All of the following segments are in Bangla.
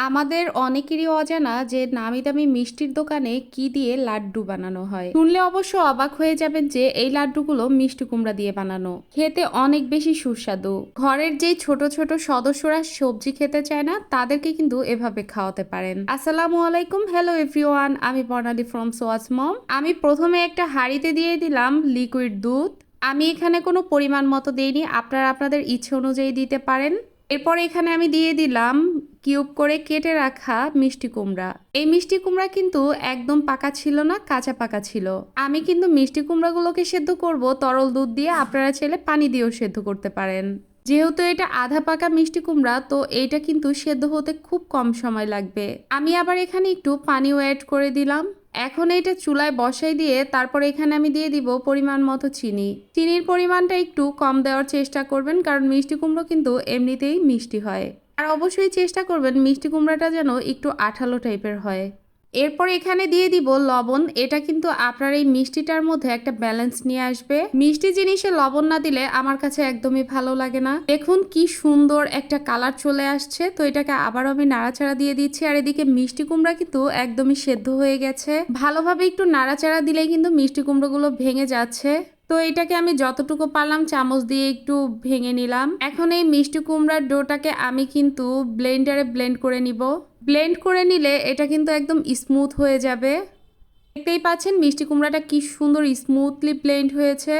আমাদের অনেকেরই অজানা যে নামি দামি মিষ্টির দোকানে কি দিয়ে লাড্ডু বানানো হয়। শুনলে অবশ্য অবাক হয়ে যাবেন যে এই লাড্ডুগুলো মিষ্টি কুমড়া দিয়ে বানানো, খেতে অনেক বেশি সুস্বাদু। ঘরের যেই ছোট ছোট সদস্যরা সবজি খেতে চায় না তাদেরকে কিন্তু এভাবে খাওয়াতে পারেন। আসসালামু আলাইকুম, হ্যালো এভরিওয়ান, আমি বর্ণালী ফ্রম সোয়াজ মম। আমি প্রথমে একটা হাঁড়িতে দিয়ে দিলাম লিকুইড দুধ। আমি এখানে কোনো পরিমাণ মতো দিইনি, আপনারা আপনাদের ইচ্ছে অনুযায়ী দিতে পারেন। এরপর এখানে আমি দিয়ে দিলাম কিউব করে কেটে রাখা মিষ্টি কুমড়া। এই মিষ্টি কুমড়া কিন্তু একদম পাকা ছিল না, কাঁচা পাকা ছিল। আমি কিন্তু মিষ্টি কুমড়াগুলোকে সেদ্ধ করব তরল দুধ দিয়ে, আপনারা চাইলে পানি দিয়েও সেদ্ধ করতে পারেন। যেহেতু এটা আধা পাকা মিষ্টি কুমড়া, তো এইটা কিন্তু সেদ্ধ হতে খুব কম সময় লাগবে। আমি আবার এখানে একটু পানিও অ্যাড করে দিলাম। এখন এটা চুলায় বসাই দিয়ে তারপর এখানে আমি দিয়ে দিব পরিমাণ মতো চিনি। চিনির পরিমাণটা একটু কম দেওয়ার চেষ্টা করবেন, কারণ মিষ্টি কুমড়ো কিন্তু এমনিতেই মিষ্টি হয়। আর অবশ্যই চেষ্টা করবেন মিষ্টি কুমড়াটা যেন একটু আঠালো টাইপের হয়। এরপর এখানে দিয়ে দিব লবণ। এটা কিন্তু আপনার এই মিষ্টিটার মধ্যে একটা ব্যালেন্স নিয়ে আসবে। মিষ্টি জিনিসে লবণ না দিলে আমার কাছে একদমই ভালো লাগে না। দেখুন কি সুন্দর একটা কালার চলে আসছে। তো এটাকে আবারও আমি নাড়াচাড়া দিয়ে দিচ্ছি। আর এদিকে মিষ্টি কুমড়া কিন্তু একদমই সেদ্ধ হয়ে গেছে। ভালোভাবে একটু নাড়াচাড়া দিলেই কিন্তু মিষ্টি কুমড়োগুলো ভেঙে যাচ্ছে। তো এটাকে আমি যতটুকু পারলাম চামচ দিয়ে একটু ভেঙে নিলাম। এখন এই মিষ্টি কুমড়ার ডোটাকে আমি কিন্তু ব্লেন্ডারে ব্লেন্ড করে নিব। ব্লেন্ড করে নিলে এটা কিন্তু একদম স্মুথ হয়ে যাবে। দেখতেই পাচ্ছেন মিষ্টি কুমড়াটা কি সুন্দর স্মুথলি ব্লেন্ড হয়েছে।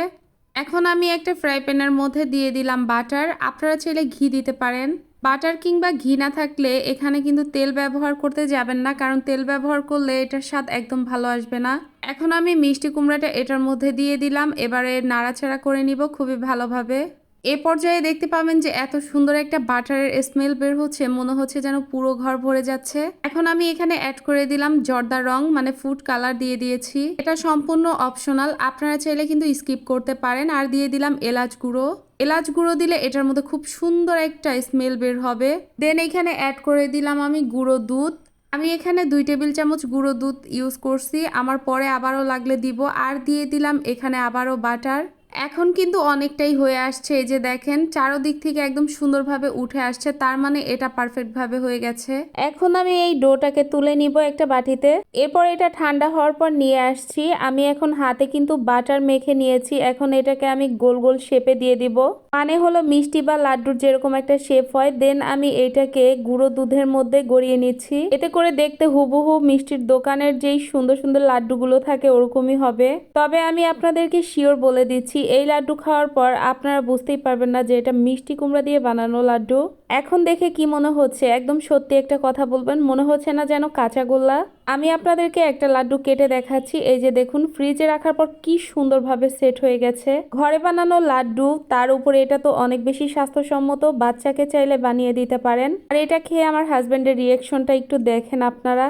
এখন আমি একটা ফ্রাই প্যানের মধ্যে দিয়ে দিলাম বাটার। আপনারা চাইলে ঘি দিতে পারেন। বাটার কিংবা ঘি না থাকলে এখানে কিন্তু তেল ব্যবহার করতে যাবেন না, কারণ তেল ব্যবহার করলে এটার স্বাদ একদম ভালো আসবে না। এখন আমি মিষ্টি কুমড়াটা এটার মধ্যে দিয়ে দিলাম। এবারে নাড়াচাড়া করে নিব খুবই ভালোভাবে। এ পর্যায়ে দেখতে পাবেন যে এত সুন্দর একটা বাটারের স্মেল বের হচ্ছে, মনে হচ্ছে যেন পুরো ঘর ভরে যাচ্ছে। এখন আমি এখানে অ্যাড করে দিলাম জর্দা রং, মানে ফুড কালার দিয়ে দিয়েছি। এটা সম্পূর্ণ অপশনাল, আপনারা চাইলে কিন্তু স্কিপ করতে পারেন। আর দিয়ে দিলাম এলাচ গুঁড়ো। এলাচ গুঁড়ো দিলে এটার মধ্যে খুব সুন্দর একটা স্মেল বের হবে। দেন এখানে অ্যাড করে দিলাম আমি গুঁড়ো দুধ। আমি এখানে 2 টেবিল চামচ গুঁড়ো দুধ ইউজ করছি, আমার পরে আবারও লাগলে দিব। আর দিয়ে দিলাম এখানে আবারও বাটার। এখন কিন্তু অনেকটাই হয়ে আসছে, এই যে দেখেন চারদিক থেকে একদম সুন্দরভাবে উঠে আসছে, তার মানে এটা পারফেক্ট ভাবে হয়ে গেছে। এখন আমি এই ডোটাকে তুলে নিব একটা বাটিতে। এরপর এটা ঠান্ডা হওয়ার পর নিয়ে আসছি। আমি এখন হাতে কিন্তু বাটার মেখে নিয়েছি। এখন এটাকে আমি গোল গোল শেপে দিয়ে দিব, মানে হলো মিষ্টি বা লাড্ডুর যেরকম একটা শেপ হয়। দেন আমি এটাকে গুঁড়ো দুধের মধ্যে গড়িয়ে নিচ্ছি। এতে করে দেখতে হুবহু মিষ্টির দোকানের যেই সুন্দর সুন্দর লাড্ডুগুলো থাকে ওরকমই হবে। তবে আমি আপনাদেরকে শিওর বলে দিচ্ছি, এই লাড্ডু খাওয়ার পর আপনারা বুঝতেই পারবেন না যে এটা মিষ্টি কুমড়া দিয়ে বানানো লাড্ডু। এখন দেখে কি মনে হচ্ছে? একদম সত্যি একটা কথা বলবেন, মনে হচ্ছে না যেন কাঁচাগোল্লা? আমি আপনাদেরকে একটা লাড্ডু কেটে দেখাচ্ছি। এই যে দেখুন, ফ্রিজে রাখার পর কি সুন্দরভাবে সেট হয়ে গেছে। ঘরে বানানো লাড্ডু, তার উপরে এটা তো অনেক বেশি স্বাস্থ্যসম্মত, বাচ্চাকে চাইলে বানিয়ে দিতে পারেন। আর এটা খেয়ে আমার হাজবেন্ডের রিয়েকশনটা একটু দেখেন আপনারা।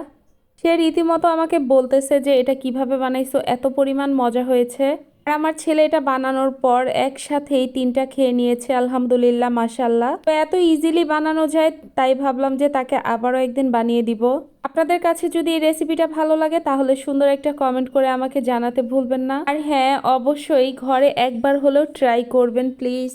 সে রীতিমতো আমাকে বলতেছে যে এটা কিভাবে বানাইছো, এত পরিমাণ মজা হয়েছে। আর আমার ছেলে এটা বানানোর পর একসাথেই 3টা খেয়ে নিয়েছে, আলহামদুলিল্লাহ, মাশাল্লাহ। তো এত ইজিলি বানানো যায়, তাই ভাবলাম যে তাকে আবারও একদিন বানিয়ে দিব। আপনাদের কাছে যদি এই রেসিপিটা ভালো লাগে তাহলে সুন্দর একটা কমেন্ট করে আমাকে জানাতে ভুলবেন না। আর হ্যাঁ, অবশ্যই ঘরে একবার হলেও ট্রাই করবেন প্লিজ।